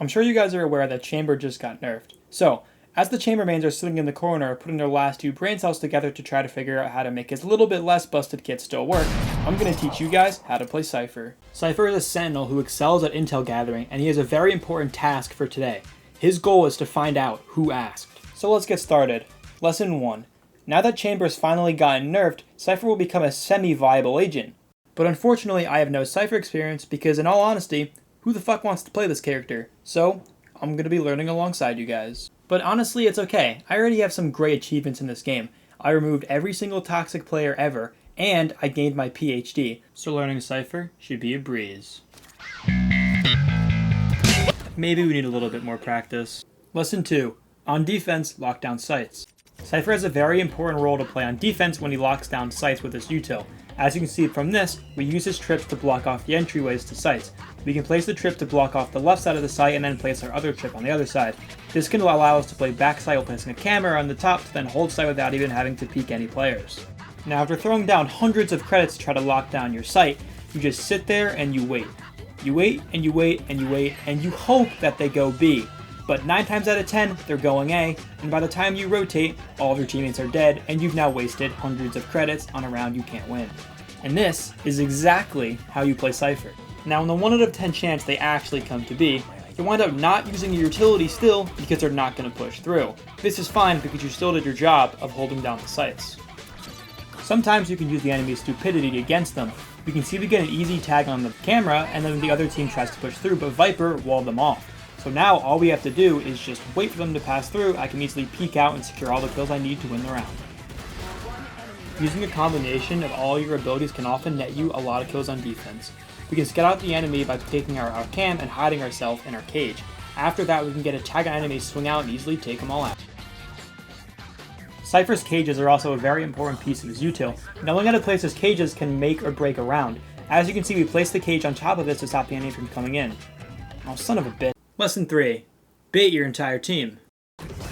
I'm sure you guys are aware that Chamber just got nerfed. So, as the Chambermains are sitting in the corner putting their last 2 brain cells together to try to figure out how to make his little bit less busted kit still work, I'm going to teach you guys how to play Cypher. Cypher is a sentinel who excels at intel gathering, and he has a very important task for today. His goal is to find out who asked. So let's get started. Lesson 1. Now that Chamber's finally gotten nerfed, Cypher will become a semi-viable agent. But unfortunately, I have no Cypher experience because, in all honesty, who the fuck wants to play this character? So, I'm going to be learning alongside you guys. But honestly, it's okay. I already have some great achievements in this game. I removed every single toxic player ever, and I gained my PhD. So learning Cypher should be a breeze. Maybe we need a little bit more practice. Lesson 2. On defense, lock down sites. Cypher has a very important role to play on defense when he locks down sites with his util. As you can see from this, we use his trips to block off the entryways to sites. We can place the trip to block off the left side of the site and then place our other trip on the other side. This can allow us to play backside while placing a camera on the top to then hold site without even having to peek any players. Now after throwing down hundreds of credits to try to lock down your site, you just sit there and you wait. You wait and you wait and you wait and you hope that they go B. But 9 times out of 10, they're going A, and by the time you rotate, all of your teammates are dead, and you've now wasted hundreds of credits on a round you can't win. And this is exactly how you play Cypher. Now in the 1 out of 10 chance they actually come to B, you wind up not using your utility still because they're not going to push through. This is fine because you still did your job of holding down the sites. Sometimes you can use the enemy's stupidity against them. You can see we get an easy tag on the camera, and then the other team tries to push through, but Viper walled them off. So now all we have to do is just wait for them to pass through. I can easily peek out and secure all the kills I need to win the round. Using a combination of all your abilities can often net you a lot of kills on defense. We can scout out the enemy by taking our cam and hiding ourselves in our cage. After that, we can get a tag on enemy, swing out, and easily take them all out. Cypher's cages are also a very important piece of his util. Knowing how to place his cages can make or break a round. As you can see, we place the cage on top of this to stop the enemy from coming in. Oh, son of a bitch. Lesson 3. Bait your entire team.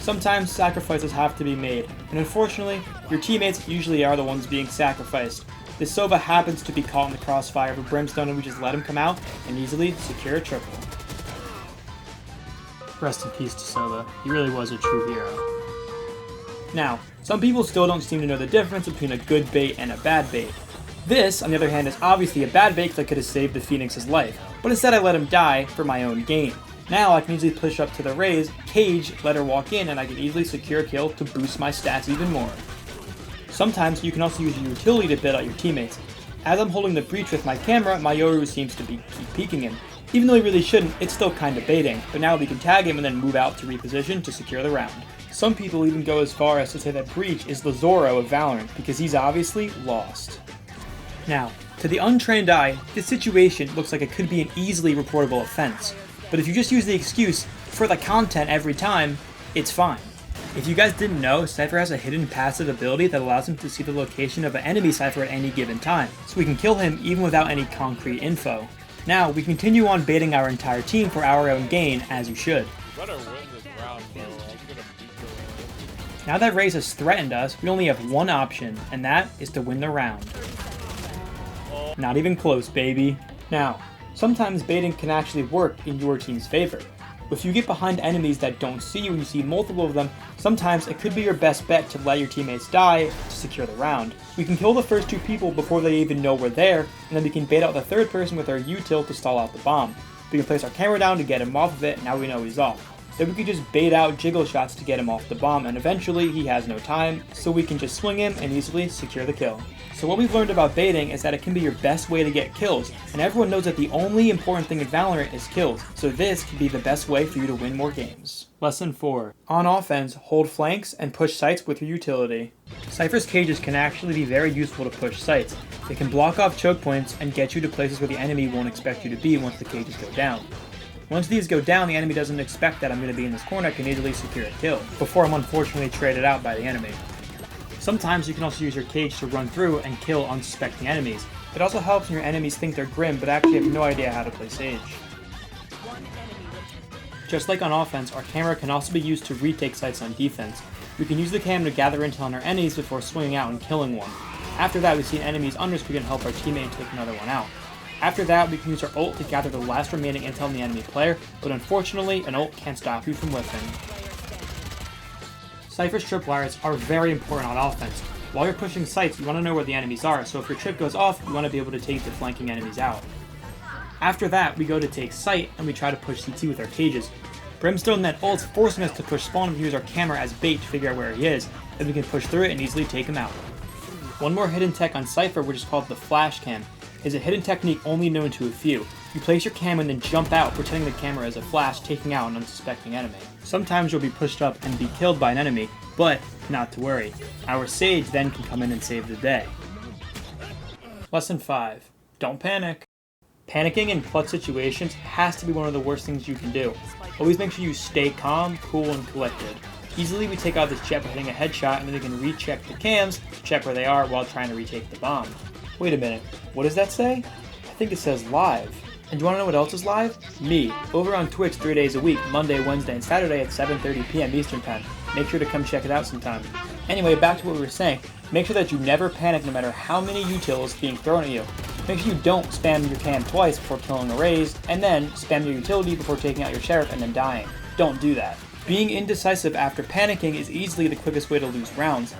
Sometimes sacrifices have to be made, and unfortunately, your teammates usually are the ones being sacrificed. This Sova happens to be caught in the crossfire of a Brimstone, and we just let him come out and easily secure a triple. Rest in peace to Sova. He really was a true hero. Now, some people still don't seem to know the difference between a good bait and a bad bait. This, on the other hand, is obviously a bad bait because I could have saved the Phoenix's life, but instead I let him die for my own gain. Now I can easily push up to the Raze, cage, let her walk in, and I can easily secure a kill to boost my stats even more. Sometimes you can also use your utility to bait out your teammates. As I'm holding the breach with my camera, my Yoru seems to keep peeking him. Even though he really shouldn't, it's still kinda baiting, but now we can tag him and then move out to reposition to secure the round. Some people even go as far as to say that Breach is the Zoro of Valorant, because he's obviously lost. Now, to the untrained eye, this situation looks like it could be an easily reportable offense. But if you just use the excuse for the content every time, it's fine. If you guys didn't know, Cypher has a hidden passive ability that allows him to see the location of an enemy Cypher at any given time, so we can kill him even without any concrete info. Now, we continue on baiting our entire team for our own gain, as you should. You better win this round, bro. I'm gonna beat your ass. Now that Raze has threatened us, we only have one option, and that is to win the round. Not even close, baby. Now, sometimes baiting can actually work in your team's favor. If you get behind enemies that don't see you and you see multiple of them, sometimes it could be your best bet to let your teammates die to secure the round. We can kill the first 2 people before they even know we're there, and then we can bait out the 3rd person with our util to stall out the bomb. We can place our camera down to get him off of it, and now we know he's off. Then we can just bait out jiggle shots to get him off the bomb, and eventually he has no time, so we can just swing him and easily secure the kill. So what we've learned about baiting is that it can be your best way to get kills, and everyone knows that the only important thing in Valorant is kills, so this can be the best way for you to win more games. Lesson 4. On offense, hold flanks and push sites with your utility. Cypher's cages can actually be very useful to push sites. They can block off choke points and get you to places where the enemy won't expect you to be once the cages go down. Once these go down, the enemy doesn't expect that I'm going to be in this corner, I can easily secure a kill, before I'm unfortunately traded out by the enemy. Sometimes you can also use your cage to run through and kill unsuspecting enemies. It also helps when your enemies think they're Grim but actually have no idea how to play Sage. Just like on offense, our camera can also be used to retake sites on defense. We can use the cam to gather intel on our enemies before swinging out and killing one. After that, we see an enemy's underscreen and help our teammate take another one out. After that, we can use our ult to gather the last remaining intel on the enemy player, but unfortunately, an ult can't stop you from whiffing. Cypher's tripwires are very important on offense. While you're pushing sites, you want to know where the enemies are, so if your trip goes off, you want to be able to take the flanking enemies out. After that, we go to take site, and we try to push CT with our cages. Brimstone then ults, forcing us to push spawn and use our camera as bait to figure out where he is, then we can push through it and easily take him out. One more hidden tech on Cypher, which is called the flash cam, is a hidden technique only known to a few. You place your cam and then jump out, pretending the camera is a flash, taking out an unsuspecting enemy. Sometimes you'll be pushed up and be killed by an enemy, but not to worry. Our Sage then can come in and save the day. Lesson 5. Don't panic. Panicking in clutch situations has to be one of the worst things you can do. Always make sure you stay calm, cool, and collected. Easily we take out this jet by hitting a headshot, and then we can recheck the cams to check where they are while trying to retake the bomb. Wait a minute, what does that say? I think it says live. And do you want to know what else is live? Me, over on Twitch 3 days a week, Monday, Wednesday, and Saturday at 7:30 p.m. Eastern Time. Make sure to come check it out sometime. Anyway, back to what we were saying. Make sure that you never panic no matter how many utils is being thrown at you. Make sure you don't spam your cam twice before killing a raise, and then spam your utility before taking out your sheriff and then dying. Don't do that. Being indecisive after panicking is easily the quickest way to lose rounds.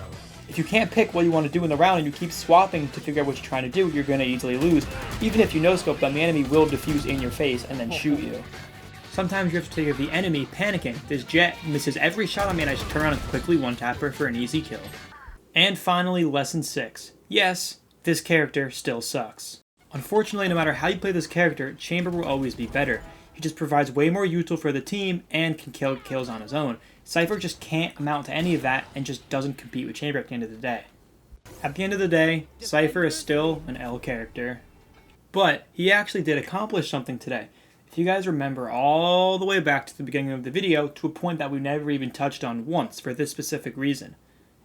If you can't pick what you want to do in the round and you keep swapping to figure out what you're trying to do, you're going to easily lose. Even if you no-scope them, the enemy will defuse in your face and then shoot you. Sometimes you have to take care of the enemy panicking. This jet misses every shot on me and I just turn around and quickly one-tap her for an easy kill. And finally, Lesson 6. Yes, this character still sucks. Unfortunately, no matter how you play this character, Chamber will always be better. He just provides way more util for the team and can kill kills on his own. Cypher just can't amount to any of that and just doesn't compete with Chamber at the end of the day. At the end of the day, Cypher is still an L character. But he actually did accomplish something today. If you guys remember all the way back to the beginning of the video to a point that we never even touched on once for this specific reason.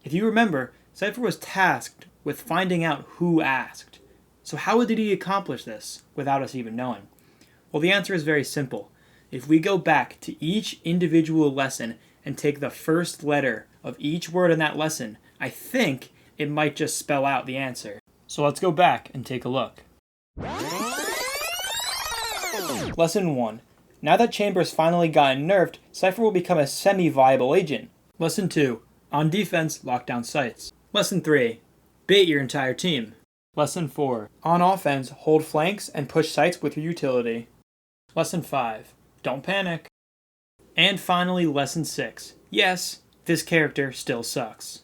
If you remember, Cypher was tasked with finding out who asked. So how did he accomplish this without us even knowing? Well, the answer is very simple. If we go back to each individual lesson and take the first letter of each word in that lesson, I think it might just spell out the answer. So let's go back and take a look. Lesson 1. Now that Chamber's finally gotten nerfed, Cypher will become a semi-viable agent. Lesson 2. On defense, lock down sites. Lesson 3. Bait your entire team. Lesson 4. On offense, hold flanks and push sites with your utility. Lesson 5. Don't panic. And finally, Lesson 6. Yes, this character still sucks.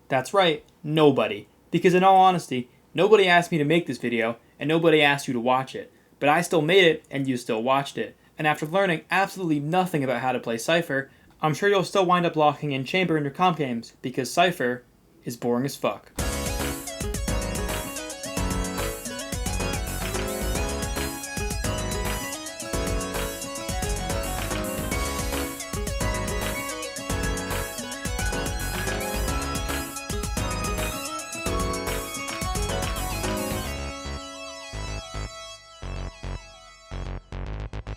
That's right, nobody. Because in all honesty, nobody asked me to make this video, and nobody asked you to watch it. But I still made it, and you still watched it. And after learning absolutely nothing about how to play Cypher, I'm sure you'll still wind up locking in Chamber in your comp games, because Cypher is boring as fuck.